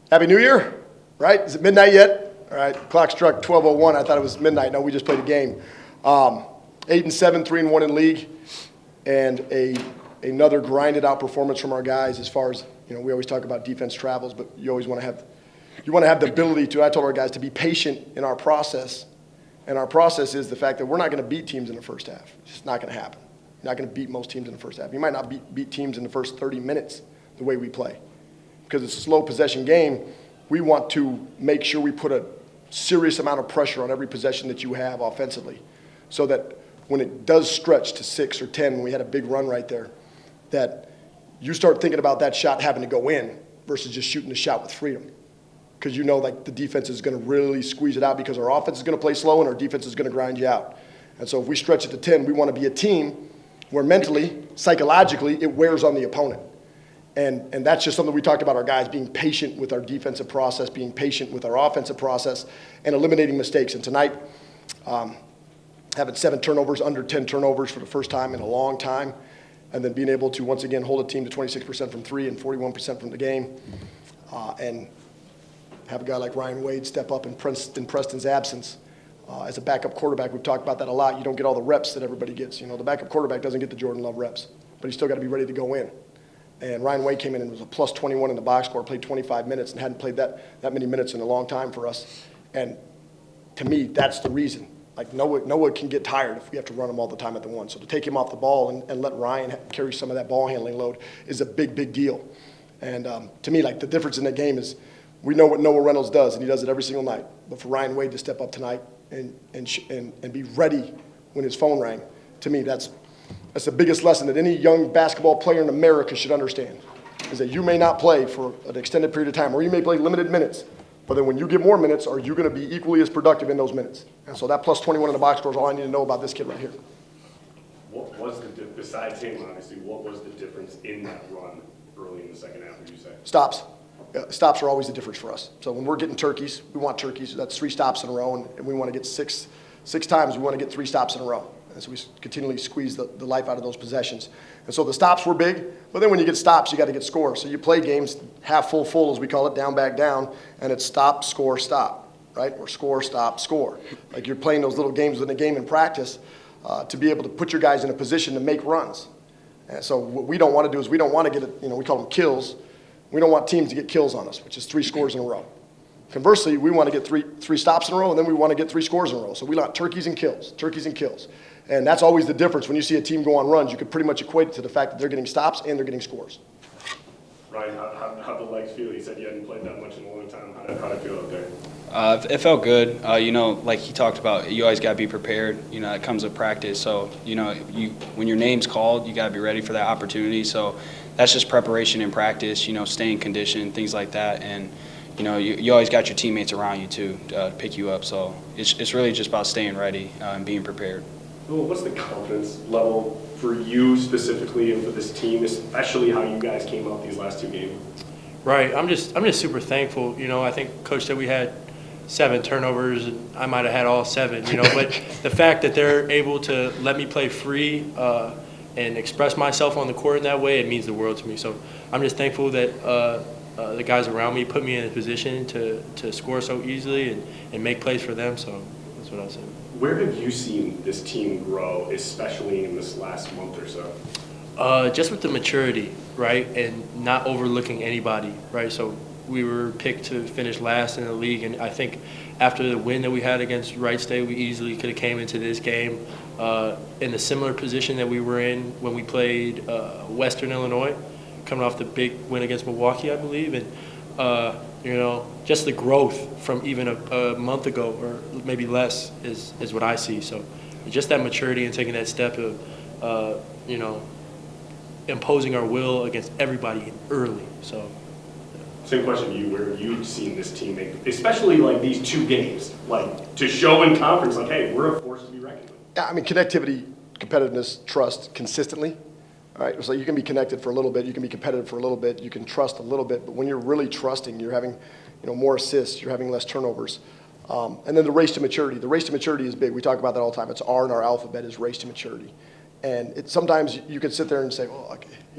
Happy New Year, right? Is it midnight yet? All right, clock struck 12:01. I thought it was midnight. No, we just played a game. 8-7, 3-1 in league, and another grinded out performance from our guys. As far as we always talk about defense travels, but you always want to have the ability to. I told our guys to be patient in our process, and our process is the fact that we're not going to beat teams in the first half. It's just not going to happen. You're not going to beat most teams in the first half. You might not beat teams in the first 30 minutes the way we play. Because it's a slow possession game, we want to make sure we put a serious amount of pressure on every possession that you have offensively, so that when it does stretch to 6 or 10, when we had a big run right there, that you start thinking about that shot having to go in versus just shooting the shot with freedom. Because the defense is going to really squeeze it out, because our offense is going to play slow and our defense is going to grind you out. And so if we stretch it to 10, we want to be a team where mentally, psychologically, it wears on the opponent. And that's just something we talked about, our guys being patient with our defensive process, being patient with our offensive process, and eliminating mistakes. And tonight, having 7 turnovers, under 10 turnovers for the first time in a long time, and then being able to, once again, hold a team to 26% from 3 and 41% from the game, and have a guy like Ryan Wade step up in Preston's absence. As a backup quarterback, we've talked about that a lot. You don't get all the reps that everybody gets. The backup quarterback doesn't get the Jordan Love reps, but he's still got to be ready to go in. And Ryan Wade came in and was a plus 21 in the box score, played 25 minutes, and hadn't played that many minutes in a long time for us. And to me, that's the reason. Noah can get tired if we have to run him all the time at the one. So to take him off the ball and let Ryan carry some of that ball handling load is a big, big deal. And to me, the difference in that game is we know what Noah Reynolds does, and he does it every single night. But for Ryan Wade to step up tonight and be ready when his phone rang, to me, that's the biggest lesson that any young basketball player in America should understand, is that you may not play for an extended period of time, or you may play limited minutes, but then when you get more minutes, are you going to be equally as productive in those minutes? And so that plus 21 in the box score is all I need to know about this kid right here. What was besides him, obviously, what was the difference in that run early in the second half, would you say? Stops. Stops are always the difference for us. So when we're getting turkeys, we want turkeys. That's 3 stops in a row, and we want to get six times. We want to get 3 stops in a row. And so we continually squeeze the life out of those possessions. And so the stops were big, but then when you get stops, you got to get scores. So you play games half full, as we call it, down, back, down, and it's stop, score, stop, right? Or score, stop, score. Like you're playing those little games within a game in practice to be able to put your guys in a position to make runs. And so what we don't want to do is we don't want to get, we call them kills. We don't want teams to get kills on us, which is 3 scores in a row. Conversely, we want to get three stops in a row, and then we want to get 3 scores in a row. So we want turkeys and kills. And that's always the difference. When you see a team go on runs, you could pretty much equate it to the fact that they're getting stops and they're getting scores. Ryan, how'd the legs feel? You said you hadn't played that much in a long time. How'd it feel out there? It felt good. Like he talked about, you always got to be prepared. It comes with practice. So, when your name's called, you got to be ready for that opportunity. So that's just preparation and practice, staying conditioned, things like that. And, you always got your teammates around you, too, to pick you up. So it's really just about staying ready and being prepared. Well, what's the confidence level for you specifically and for this team, especially how you guys came out these last 2 games? Right. I'm just super thankful. I think Coach said we had 7 turnovers, and I might have had all 7. But the fact that they're able to let me play free and express myself on the court in that way, it means the world to me. So I'm just thankful that the guys around me put me in a position to score so easily and make plays for them. So that's what I'll say. Where have you seen this team grow, especially in this last month or so? Just with the maturity, right, and not overlooking anybody, right? So we were picked to finish last in the league, and I think after the win that we had against Wright State, we easily could have came into this game in a similar position that we were in when we played Western Illinois, coming off the big win against Milwaukee, I believe, and just the growth from even a month ago or maybe less is what I see. So just that maturity and taking that step of, imposing our will against everybody early. So. Same question to you, where you've seen this team make, especially these 2 games, to show in conference, hey, we're a force to be reckoned with. Yeah, connectivity, competitiveness, trust consistently. All right, so you can be connected for a little bit, you can be competitive for a little bit, you can trust a little bit, but when you're really trusting, you're having more assists, you're having less turnovers. And then the race to maturity. The race to maturity is big. We talk about that all the time. It's R in our alphabet is race to maturity. And sometimes you can sit there and say, I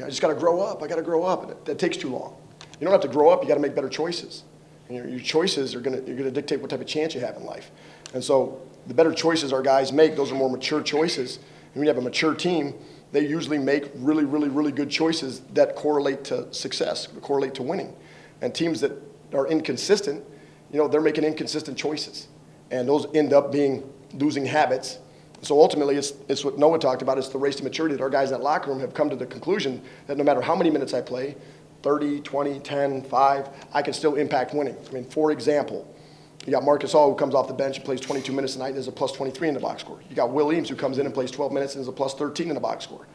just got to grow up. I got to grow up. And that takes too long. You don't have to grow up. You got to make better choices. And your choices are you're gonna dictate what type of chance you have in life. And so the better choices our guys make, those are more mature choices. And when you have a mature team, they usually make really, really, really good choices that correlate to success, correlate to winning. And teams that are inconsistent, they're making inconsistent choices. And those end up being losing habits. So ultimately, it's what Noah talked about. It's the race to maturity that our guys in that locker room have come to the conclusion that no matter how many minutes I play, 30, 20, 10, 5, I can still impact winning. I mean, for example, you got Marcus Hall, who comes off the bench and plays 22 minutes a night and is a plus 23 in the box score. You got Will Eames, who comes in and plays 12 minutes and is a plus 13 in the box score.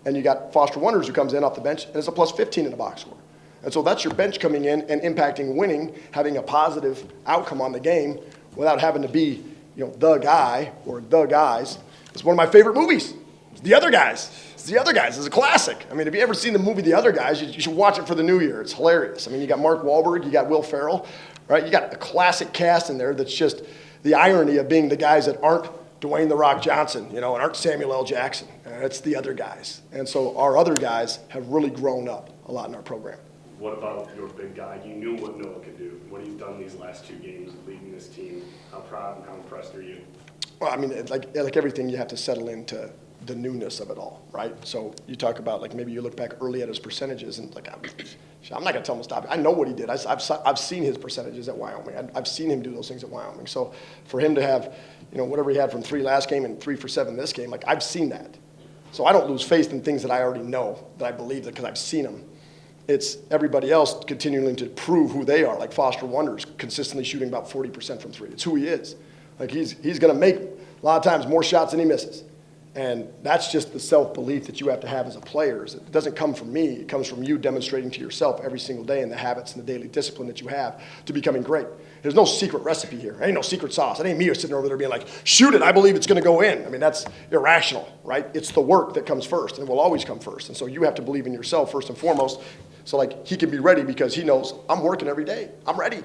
And you got Foster Wonders, who comes in off the bench and is a plus 15 in the box score. And so that's your bench coming in and impacting winning, having a positive outcome on the game without having to be, the guy or the guys. It's one of my favorite movies. It's The Other Guys. It's a classic. I mean, if you ever seen the movie The Other Guys, you should watch it for the new year. It's hilarious. I mean, you got Mark Wahlberg, you got Will Ferrell, right? You got a classic cast in there that's just the irony of being the guys that aren't Dwayne "The Rock" Johnson, and aren't Samuel L. Jackson. It's the other guys. And so our other guys have really grown up a lot in our program. What about your big guy? You knew what Noah could do. What he's done these last 2 games leading this team. How proud and how impressed are you? Well, I mean, like everything, you have to settle into the newness of it all, right? So you talk about, like, maybe you look back early at his percentages and, like, I'm not going to tell him to stop it. I know what he did. I've seen his percentages at Wyoming. I've seen him do those things at Wyoming. So for him to have, whatever he had from 3 last game and 3 for 7 this game, like, I've seen that. So I don't lose faith in things that I already know, that I believe, because I've seen them. It's everybody else continuing to prove who they are, like Foster Wonders, consistently shooting about 40% from 3. It's who he is. Like, he's going to make, a lot of times, more shots than he misses. And that's just the self-belief that you have to have as a player. It doesn't come from me. It comes from you demonstrating to yourself every single day and the habits and the daily discipline that you have to becoming great. There's no secret recipe here. There ain't no secret sauce. It ain't me sitting over there being like, shoot it, I believe it's going to go in. I mean, that's irrational, right? It's the work that comes first, and it will always come first. And so you have to believe in yourself first and foremost. So, like, he can be ready because he knows I'm working every day. I'm ready.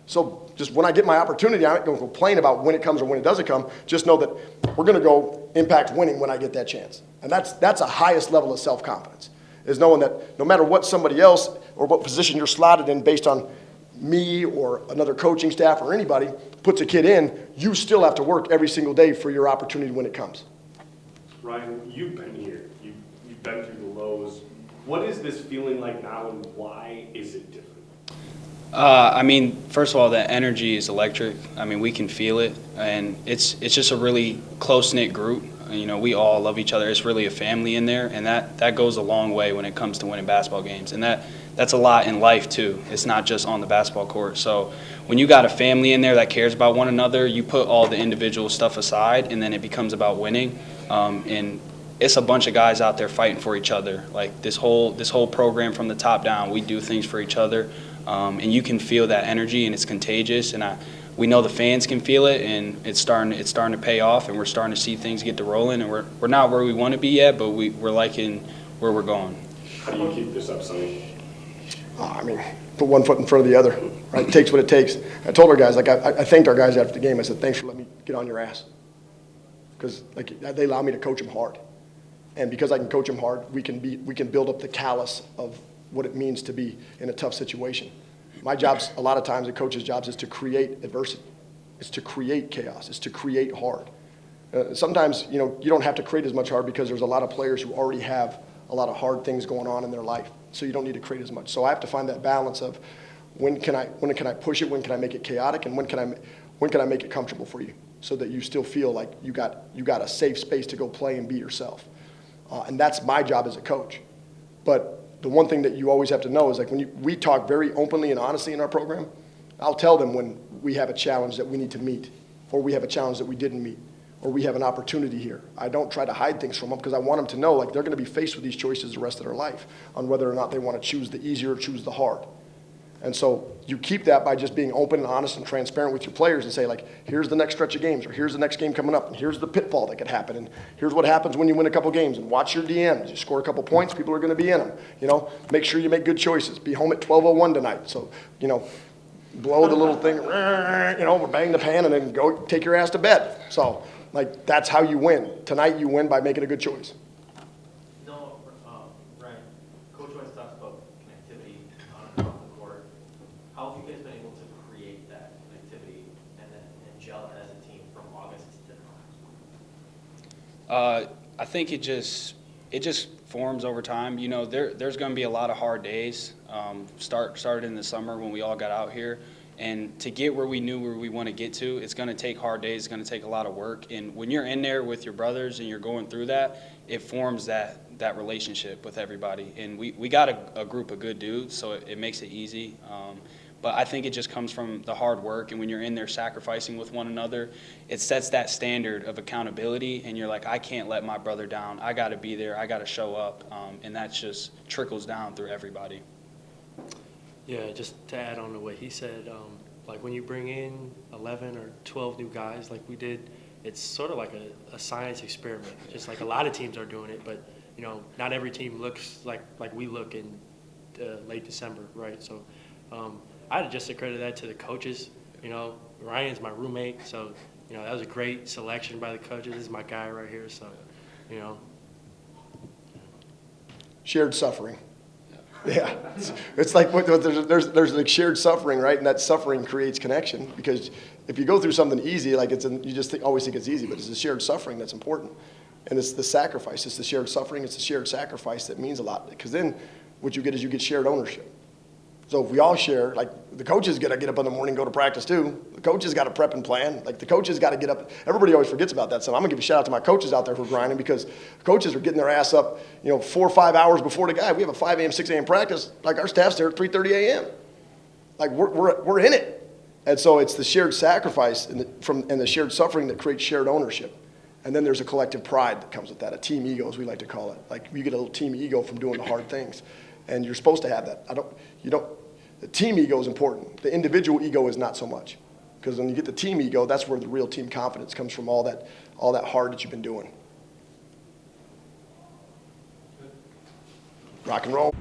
So just when I get my opportunity, I'm not going to complain about when it comes or when it doesn't come. Just know that we're going to go impact winning when I get that chance. And that's a highest level of self-confidence, is knowing that no matter what somebody else or what position you're slotted in based on me or another coaching staff or anybody puts a kid in, you still have to work every single day for your opportunity when it comes. Ryan, you've been here. You've been through the lows. What is this feeling like now, and why is it different? I mean, first of all, the energy is electric. I mean, we can feel it, and it's just a really close-knit group. We all love each other. It's really a family in there, and that goes a long way when it comes to winning basketball games. And that's a lot in life, too. It's not just on the basketball court. So when you got a family in there that cares about one another, you put all the individual stuff aside, and then it becomes about winning. And it's a bunch of guys out there fighting for each other. Like, this whole program from the top down, we do things for each other. And you can feel that energy, and it's contagious. And we know the fans can feel it, and it's starting to pay off, and we're starting to see things get to rolling. And we're not where we want to be yet, but we're liking where we're going. How do you keep this up, Sonny? I mean, put one foot in front of the other, right? It takes what it takes. I told our guys, like, I thanked our guys after the game. I said, thanks for letting me get on your ass. Because, like, they allow me to coach them hard. And because I can coach them hard, we can build up the callus of what it means to be in a tough situation. My job's, a lot of times, a coach's jobs is to create adversity. It's to create chaos. It's to create hard. Sometimes, you don't have to create as much hard because there's a lot of players who already have a lot of hard things going on in their life. So you don't need to create as much. So I have to find that balance of when can I push it, when can I make it chaotic, and when can I make it comfortable for you so that you still feel like you got a safe space to go play and be yourself. And that's my job as a coach. But the one thing that you always have to know is, like, when we talk very openly and honestly in our program, I'll tell them when we have a challenge that we need to meet, or we have a challenge that we didn't meet, or we have an opportunity here. I don't try to hide things from them because I want them to know, like, they're going to be faced with these choices the rest of their life on whether or not they want to choose the easy or choose the hard. And so you keep that by just being open and honest and transparent with your players and say, like, here's the next stretch of games, or here's the next game coming up, and here's the pitfall that could happen, and here's what happens when you win a couple games, and watch your DMs. You score a couple points, people are going to be in them. Make sure you make good choices. Be home at 12:01 tonight. So, blow the little thing, bang the pan, and then go take your ass to bed. So, like, that's how you win. Tonight you win by making a good choice. No, Ryan, Coach Wentz talks about connectivity on and off the court. How have you guys been able to create that connectivity and gel as a team from August to now? I think it just forms over time. You know, there's going to be a lot of hard days. Started in the summer when we all got out here, and to get where we knew where we want to get to, it's going to take hard days. It's going to take a lot of work. And when you're in there with your brothers and you're going through that, it forms that relationship with everybody. And we got a group of good dudes, so it makes it easy. But I think it just comes from the hard work, and when you're in there sacrificing with one another, it sets that standard of accountability, and you're like, I can't let my brother down. I got to be there. I got to show up, and that just trickles down through everybody. Yeah, just to add on to what he said, like when you bring in 11 or 12 new guys like we did, it's sort of like a science experiment. Just like a lot of teams are doing it, but you know, not every team looks like we look in late December, right? So I'd just accredit that to the coaches. You know, Ryan's my roommate, so you know that was a great selection by the coaches. This is my guy right here, so you know. Shared suffering. Yeah, it's like there's like shared suffering, right? And that suffering creates connection, because if you go through something easy, like you just always think it's easy, but it's the shared suffering that's important, and it's the sacrifice. It's the shared suffering. It's the shared sacrifice that means a lot, because then what you get is you get shared ownership. So if we all share, like the coaches got to get up in the morning and go to practice too. The coaches got to prep and plan. Like the coaches got to get up. Everybody always forgets about that. So I'm going to give a shout out to my coaches out there who are grinding, because coaches are getting their ass up, 4 or 5 hours before the guy. We have a 5 a.m., 6 a.m. practice. Like our staff's there at 3:30 a.m. Like we're in it. And so it's the shared sacrifice and the shared suffering that creates shared ownership. And then there's a collective pride that comes with that, a team ego, as we like to call it. Like you get a little team ego from doing the hard things. And you're supposed to have that. The team ego is important. The individual ego is not so much. Because when you get the team ego, that's where the real team confidence comes from, all that hard that you've been doing. Rock and roll.